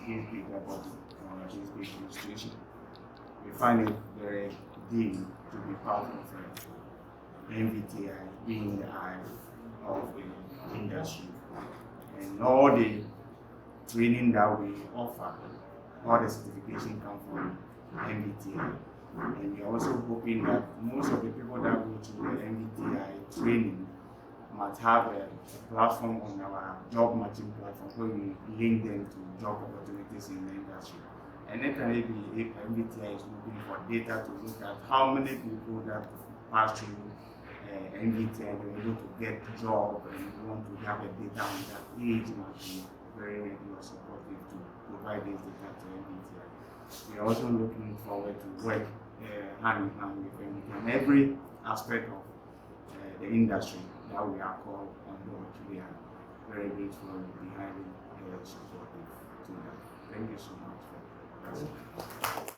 this big body or this big institution. We find it very deep to be part of NVTI, being the eye of the industry. And all the training that we offer, all the certification come from NVTI. And we're also hoping that most of the people that go to the NVTI training must have a platform on our job matching platform where we link them to job opportunities in the industry. And then can it be if NVTI is looking for data to look at how many people that pass through NVTI were able to get a job, and we want to have a data on that. AAG must be very regular supportive to provide this data to NVTI. We are also looking forward to work hand in hand with NVTI in every aspect of the industry that we are called on board. We are very grateful and behind supportive to that. Thank you so much for that.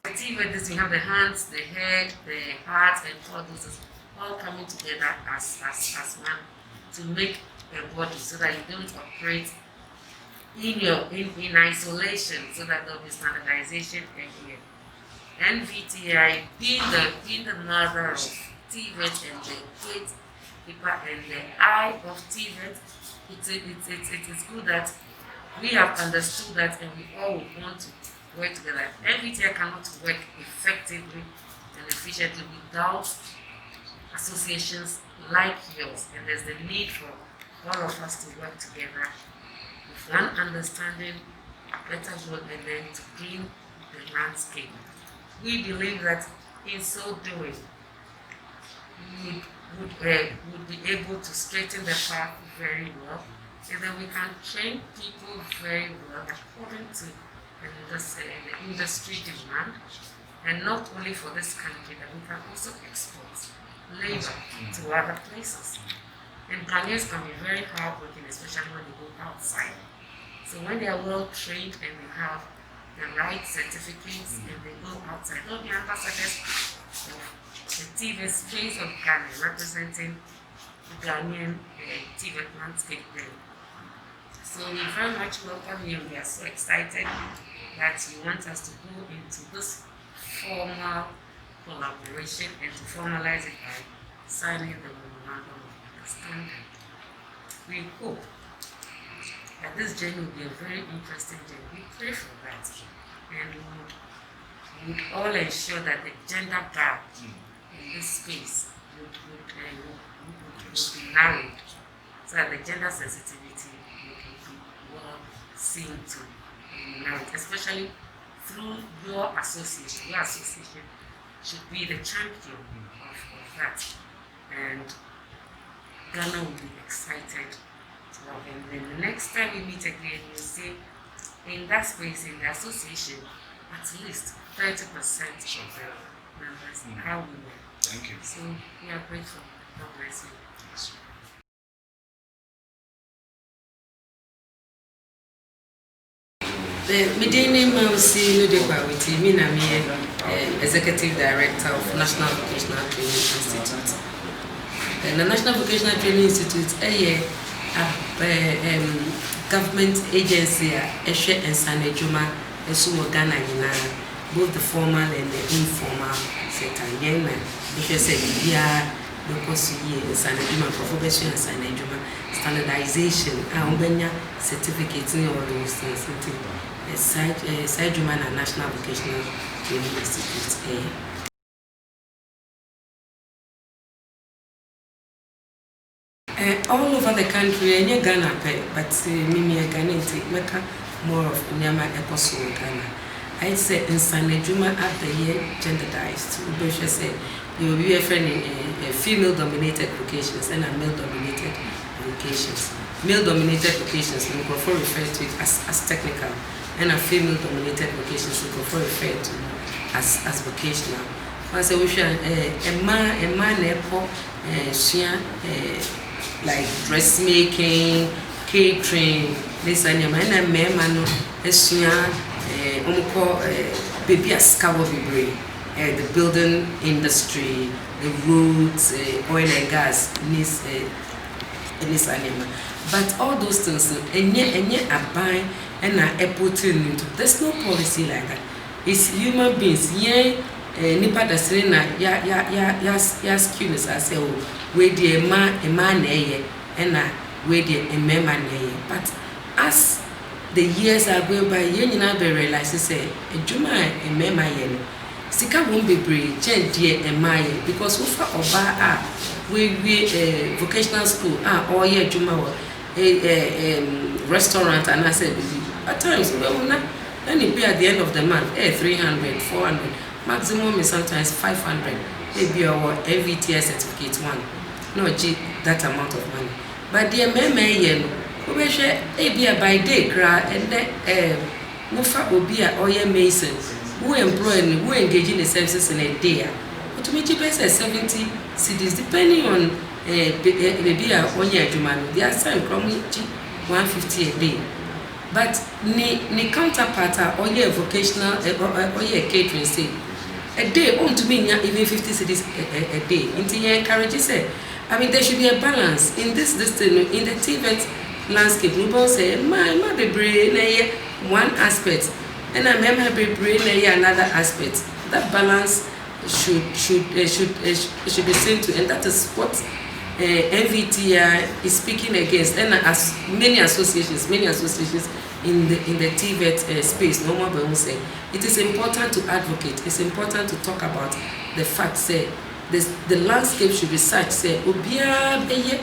The team with this, we have the hands, the head, the heart, and all those all coming together as one to make a body so that you don't operate in isolation, so that there will be standardization here. NVTI being the mother of TVET and the gatekeeper and the eye of TVET, it is good that we have understood that and we all want to work together. NVTI cannot work effectively and efficiently without associations like yours, and there's the need for all of us to work together with one understanding, better goal, and then to clean the landscape. We believe that in so doing, we would be able to straighten the path very well, and then we can train people very well according to the industry demand, and not only for this country, that we can also export labor to other places. And Ghanaians can be very hardworking, especially when they go outside. So when they are well trained and they have the right certificates and they go outside, they'll be ambassadors of the TV space of Ghana, representing the Ghanaian TV landscape there. So we very much welcome you. We are so excited that you want us to go into this formal collaboration and to formalize it by signing the memorandum of understanding. We hope that this journey will be a very interesting journey. We pray for that, and we would all ensure that the gender gap in this space would be narrowed, so that the gender sensitivity would be well seen to be narrowed, especially through your association. Your association should be the champion of that, and Ghana will be excited to have him. Then the next time we meet again, you'll see in that space, in the association, at least 30% of the members are women. Thank you. So we are grateful. God bless you. Yes. My name is Executive Director of National Vocational Training Institute. The National Vocational Training Institute is a government agency and Sanejuma, Ghana, both the formal and the informal sector. If you say, because Sanejuma, profession and Sanejuma, standardization, certificates, all those things. Sajuma and National Vocational Training Institute. All over the country, and Ghana, but Mimi Ghanaian make more of Nyama Ecoso Ghana. I say in Sanejuma at the year genderized. We should say you will be a friend female-dominated vocations and male-dominated vocations. Male-dominated vocations, we prefer refer to it as technical, and a female-dominated vocations, we prefer refer to as vocational. Once we should a man, like dressmaking, catering, this and your man, and man, baby as the building industry, the roads, oil and gas, in this animal. But all those things, and yet a buy and put into. There's no policy like that. It's human beings. Yeah, nipa da serena ya skills as say we dey a man and we dey a man. But as the years are going by, you nyina be realize say adwuma a mema ye sika won bebre change dey a man because we for oba we vocational school all year adwuma restaurant and I said at times we will not any pay at the end of the month 300 400 maximum is sometimes 500 maybe our NVTI certificate one no that amount of money but the mema we share by day cry and then mufa obia oye mason who employ and who engage in the services in a day to me cheapest 70 cedis depending on maybe onye adwuma they are some from 150 a day but ni counterpart oye vocational oye catering say a day on to me even 50 cedis a day into encourage say I mean there should be a balance in this in the TVET landscape. We both say my be brain one aspect and I remember be brain another aspect. That balance should be seen to, and that is what NVTI is speaking against. And as many associations in the TVET space, no more but say it is important to advocate. It's important to talk about the fact. Say the landscape should be such. Say obia beye.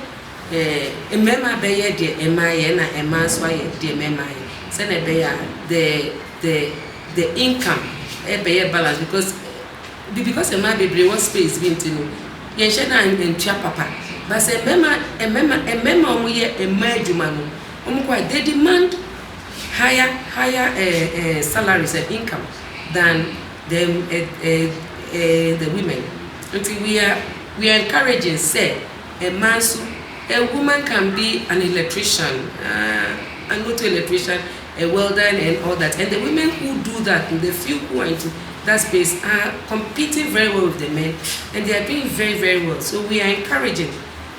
Emema beye de emaye na emanswa ye de memaye se na beya the income beye balance because ema bebre what space be ntino ye hye na ntua papa but se emema omo ye ema adwuma no omo kwa they demand higher salaries and income than the women until we are encouraging say a woman can be an electrician, a not electrician, a welder and all that. And the women who do that, the few who are into that space are competing very well with the men and they are doing very, very well. So we are encouraging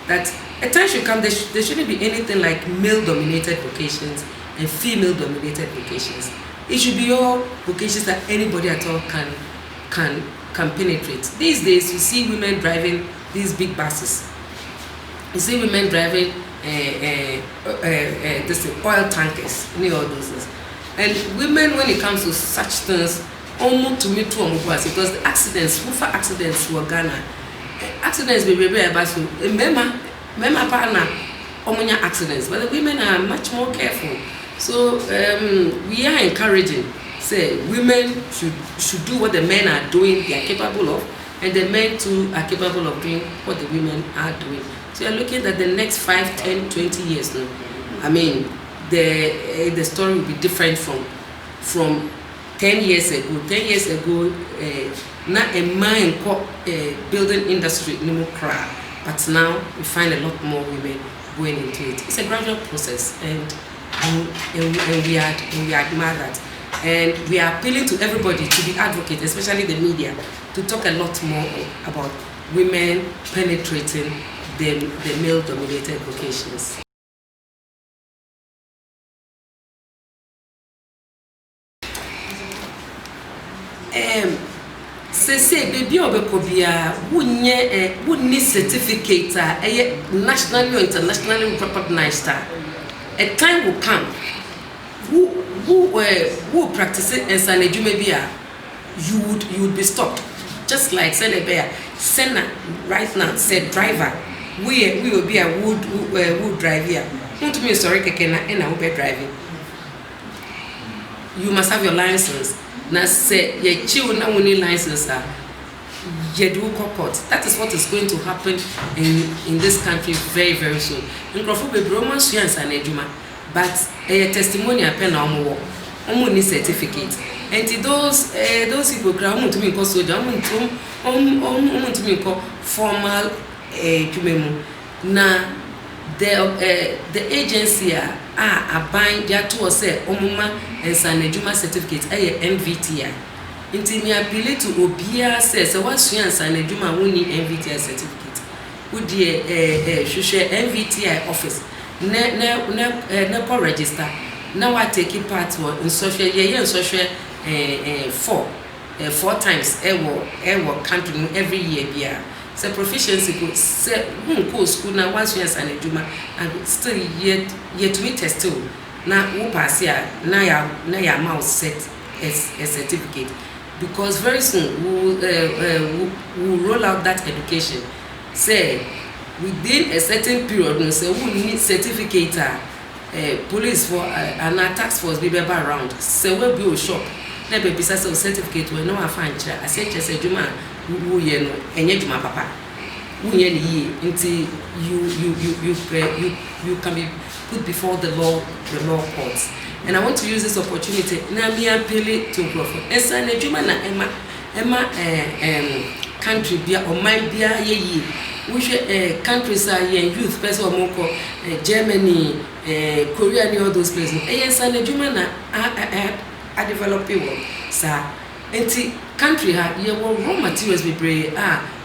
that a time should come, there shouldn't be anything like male-dominated vocations and female-dominated vocations. It should be all vocations that anybody at all can penetrate. These days, you see women driving these big buses. You see women driving oil tankers, all those things. And women, when it comes to such things, almost to me too, because the accidents were Ghana. Accidents be very bad. So remember partner, accidents, but the women are much more careful. So we are encouraging, say women should do what the men are doing, they are capable of, and the men too are capable of doing what the women are doing. So you're looking at the next 5, 10, 20 years now. I mean, the story will be different from 10 years ago. 10 years ago, not a mine building industry anymore crowd, but now we find a lot more women going into it. It's a gradual process, and we admire that. And we are appealing to everybody to be advocates, especially the media, to talk a lot more about women penetrating the male-dominated vocations. Say baby obekobia wunni certificate nationally or internationally recognized. A time will come who practice and maybe you would be stopped, just like Senna right now said driver we will be a wood drive here. Want to be sorry and I will be driving. You must have your license. Now say your children now need license. You do court. That is what is going to happen in this country very, very soon. In Crawford, be Romans and Ejuma, but a testimonial pen on need certificate. And those people ground to me call soldier, to me call formal now the agency are buying their two say omuma and sanejuma certificate NVTI. Inti me appeal to obia says once you and sanejuma who need NVTI certificate. Would the NVTI office ne register now I take part in social in social 4 times country every year bia. So proficiency go say go school now once you an adwuma and still yet we test too. Now who pass here na ya MOU set as a certificate, because very soon we'll roll out that education. Say within a certain period, no say we need certificate. Police for an task force be around. Say we be a shop. Na be bisa say certificate we no afa nkyira. I say just adwuma wo ye no enye dwuma papa. Wo ye ni yi until you can be put before the law courts. And I want to use this opportunity na me appeal to Crawford. Esa na adwuma na Emma country bia or mind bia ye which countries are youth person or more Germany, Korea and all those places. Yes, and adwuma na I develop people, sir. Enti country ha ye raw materials we bring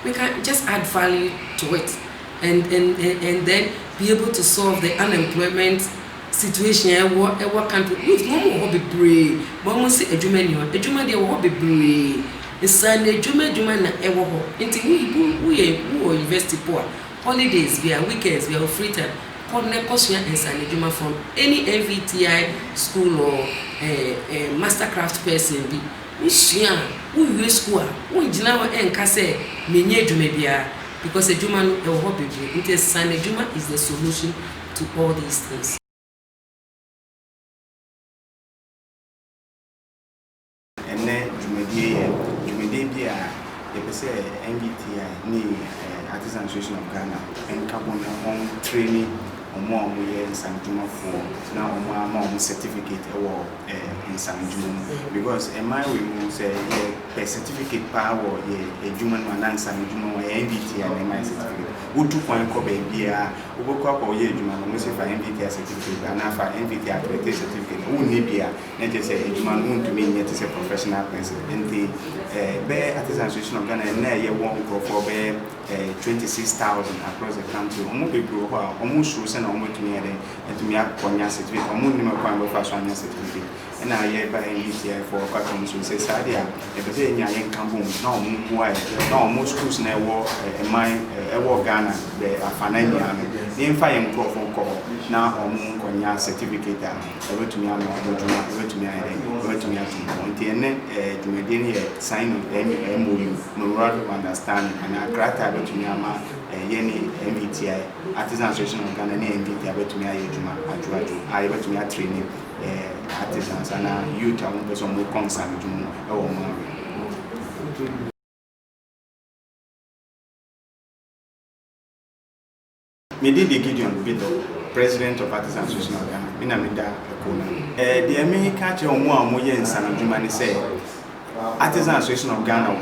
we can just add value to it and then be able to solve the unemployment situation what country with no more be brave but we say adwuma dey wo be brave esan adwuma na ewo ho enti we university poor holidays via weekends via free time Kosia and Sanejuma from any NVTI school or mastercraft person be. Ushia, who school, who Jinawa and Kase, Minye Jumebia, because a Juma no hobby. It is Sanejuma is the solution to all these things. And then Jumedea, they say NVTI, Artisans Association of Ghana, and Kabona home training. More in San Juma for now, more certificate in San Juma because a my will say a certificate power a human man and San Juma NVT and my certificate. Who took one copy beer, who work or ye Juma, must for NVT certificate and for NVT accredited certificate. Who need beer, and just say a human to me yet is a professional person. And the Bear Artisans Association of Ghana and now you won't go for 26,000 across the country. Almost almost to me and to me up on your certificate, or moon number first on your certificate. And I hear by NVTI for cartons will say, Sadia, if a day in your income, no more, no most schools never a mine, a war Ghana, the Fanania, the Infire phone call now or moon on your certificate. Over to me, I'm not over to me, over to me, to me, sign of MOU, memorandum of understanding, and I grant over to me, Yenny NVTI, Artisans Association of Ghana, NVTI, about to me, I able to me training artisans and youth and person who concerned to me did the Gideon Bido, President of Artisans Association of Ghana, in Amida Kona. The American catch on one more in San Jumani say Artisans Association of Ghana,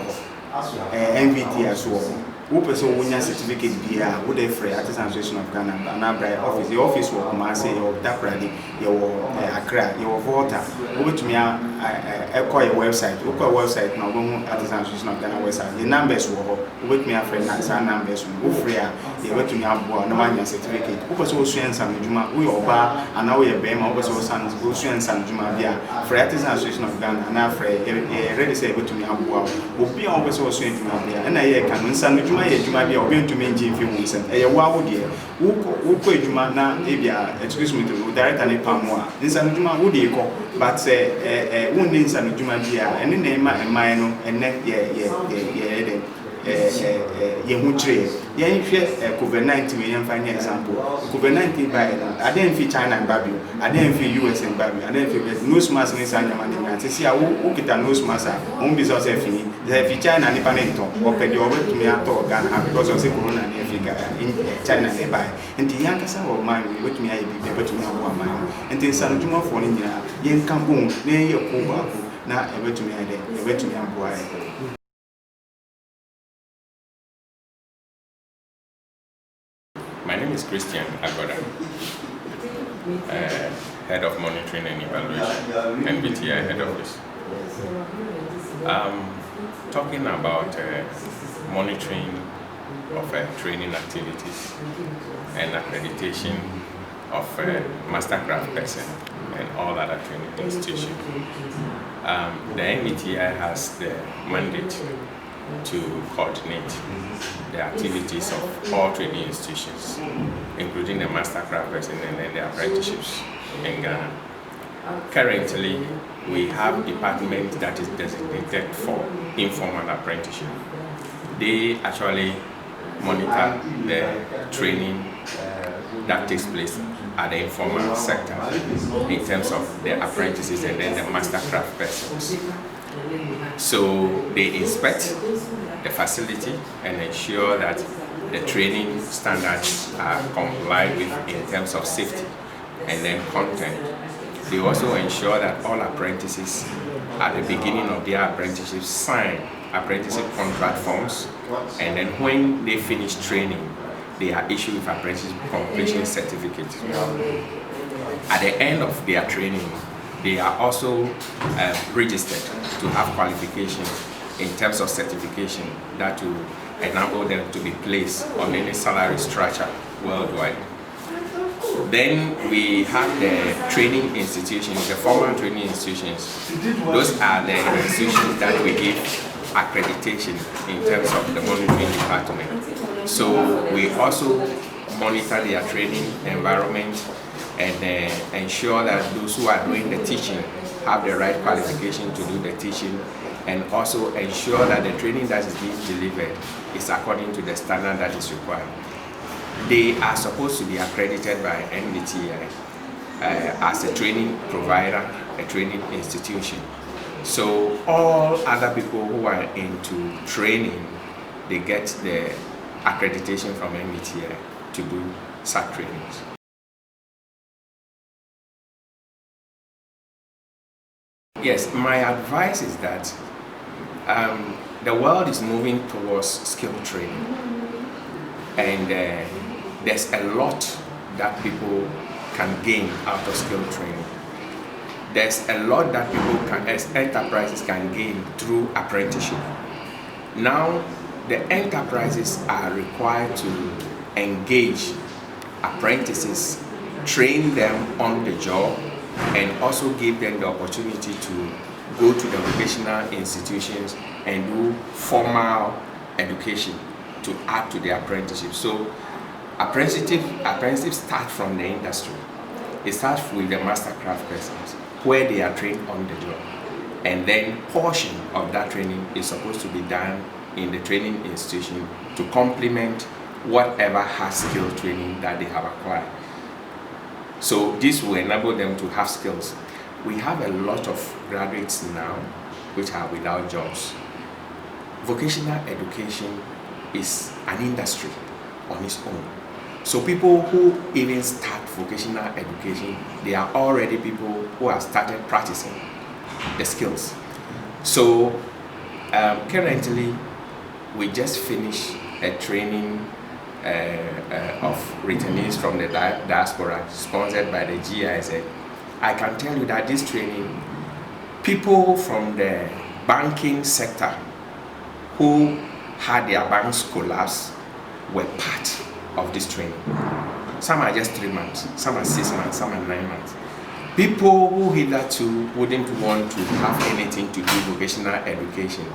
NVTI as well. Who person who has certificate here, who they free Artisans Association of Ghana, and office. The office will come and say, your Dapradi, your Accra, your Volta. Over to me, I call your website. Look at website now, Artisans Association of Ghana website. The numbers will with me a friend, and some numbers who free. They went to me up no one certificate. Who was also in San Juma, we are bar, and now we are Bema, also San Juma via for Artisans Association of Ghana, and afraid ready say able to me up. Will be always also in Juma, and I can San Juma. Juma be going to mean Jim Films and a wow dear. Who could Juma now, excuse me, to direct an Epamwa. This and Juma would you call, but say a wounding San Juma dear, and in name and mine and neck, Yehutre. COVID-19 we can find example. COVID-19 by I didn't feel China and Babu, I didn't feel US and Babu, I didn't feel nose mask in San Yaman. See, I will get a nose mask, won't be so safe. The China and Panito, or pay your way to me at all Ghana because of the corona in China nearby. And the youngest of mine with me, I be able to know one mine. And then San Juma for India, Yen Kamboom, near your Kuba, now ever to me, ever to me, I'm quiet. My name is Christian Agoda, Head of Monitoring and Evaluation, NVTI Head Office. Talking about monitoring of training activities and accreditation of mastercraft person and all other training institutions. The NVTI has the mandate to coordinate the activities of all training institutions, including the mastercraft person and then the apprenticeships in Ghana. Currently, we have a department that is designated for informal apprenticeship. They actually monitor the training that takes place at the informal sector in terms of the apprentices and then the mastercraft persons. So they inspect the facility and ensure that the training standards are complied with in terms of safety and then content. They also ensure that all apprentices at the beginning of their apprenticeship sign apprenticeship contract forms, and then when they finish training, they are issued with apprenticeship completion certificate. At the end of their training, they are also registered to have qualification in terms of certification that will enable them to be placed on any salary structure worldwide. Then we have the training institutions, the formal training institutions. Those are the institutions that we give accreditation in terms of the monitoring department. So we also monitor their training environment and ensure that those who are doing the teaching have the right qualification to do the teaching, and also ensure that the training that is being delivered is according to the standard that is required. They are supposed to be accredited by NVTI as a training provider, a training institution. So all other people who are into training, they get the accreditation from NVTI to do such trainings. Yes, my advice is that the world is moving towards skill training, and there's a lot that people can gain out of skill training. There's a lot that people can, as enterprises, can gain through apprenticeship. Now, the enterprises are required to engage apprentices, train them on the job, and also give them the opportunity to go to the vocational institutions and do formal education to add to the apprenticeship. So apprenticeships start from the industry. It starts with the mastercraft persons, where they are trained on the job. And then portion of that training is supposed to be done in the training institution to complement whatever hard skill training that they have acquired. So this will enable them to have skills. We have a lot of graduates now which are without jobs. Vocational education is an industry on its own. So people who even start vocational education, they are already people who have started practicing the skills. So currently, we just finished a training of returnees from the diaspora sponsored by the GIZ. I can tell you that this training, people from the banking sector who had their banks collapse were part of this training. Some are just 3 months, some are 6 months, some are 9 months. People who hitherto wouldn't want to have anything to do with vocational education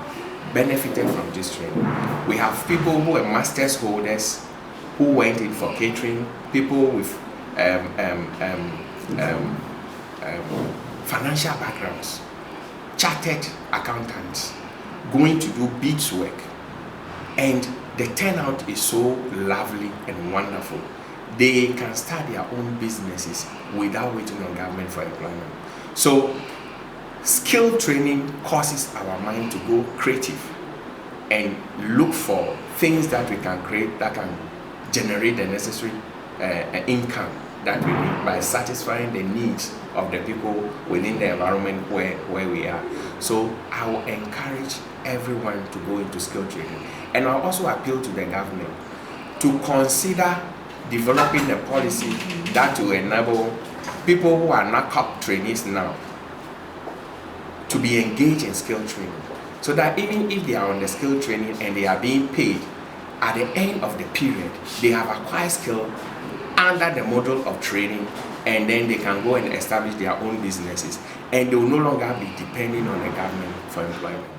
benefited from this training. We have people who are master's holders who went in for catering, people with financial backgrounds, chartered accountants, going to do beads work. And the turnout is so lovely and wonderful. They can start their own businesses without waiting on government for employment. So skill training causes our mind to go creative and look for things that we can create that can generate the necessary income that we need by satisfying the needs of the people within the environment where we are. So I will encourage everyone to go into skill training. And I'll also appeal to the government to consider developing a policy that will enable people who are NACOP trainees now to be engaged in skill training, so that even if they are on the skill training and they are being paid, at the end of the period, they have acquired skill under the model of training, and then they can go and establish their own businesses, and they will no longer be depending on the government for employment.